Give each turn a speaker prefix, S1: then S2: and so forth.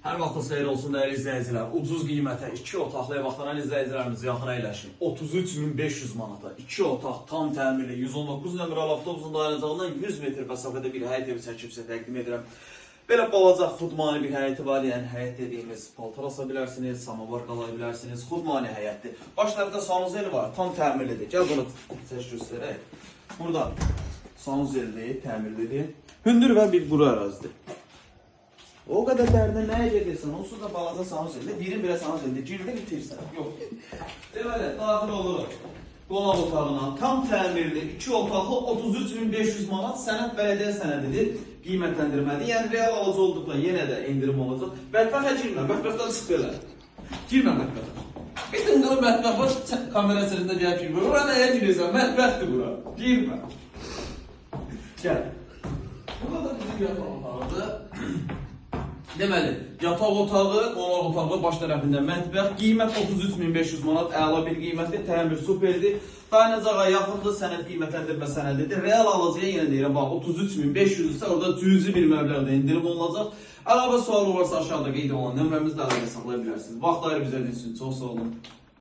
S1: Hər vaxtınız xeyir olsun dəyərli izləyicilər. Ucuz qiymətə 2 otaqlı ev axtaran izləyicilərimiz yaxına əyləşin. 33.500 manata 2 otaq tam təmirli 119 nömrəli avtobusun dayanacağından 100 metr məsafədə bir həyət evi çəkib sizə təqdim edirəm. Belə balaca xudmani bir həyəti var, yəni həyət dediyimiz paltar asa bilərsiniz, samavar qalaya bilərsiniz, xudmani həyətdir. Baş tərəfdə sanuzeli var, tam təmirlidir. Gəl bunu çək göstərək. Burada sanuzelidir, təmirlidir. Hündür və bir quru ərazidir. O qədər dərinə nəyə gedirsən? Onsuz da balaca sanuzeli, birin birə sanuzeli, girdi bitirsən. Yox. Deməli, daxil oluruq. Qonaq otağına tam təmirli 2 otaqlı 33.500 manat sənəd bələdiyyə sənədidir. Qiymətləndirmədir. Yəni real alıcı olduqla yenə də indirim olacaq. Mətbəxə girmə, mətbəxdən çıx belə. Girmə mətbəxə. Bir tıngılı mətbəx var, kamera sırasında gəlib girmə. Bura nəyə girirsən? Mətbəxdir bura. Girmə. Gəl. Burada da bizim yataq otağıdır. Deməli, yataq otağı, qonaq otağı baş tərəfində mətbəx, qiymət 33.500 manat, əla bir qiymətdir, təmir superdir. Dayanacağa yaxındır, sənəd qiymətləndirmə sənədidir. Real alıcıya yenə deyirəm, bax 33.500 isə orada cüzi bir məbləğdə indirim olunacaq. Əlavə sualı varsa aşağıda qeyd olunan nömrəmizdə əlaqə saxlaya bilərsiniz. Vaxt ayırıb izlədiyiniz üçün çox sağ olun.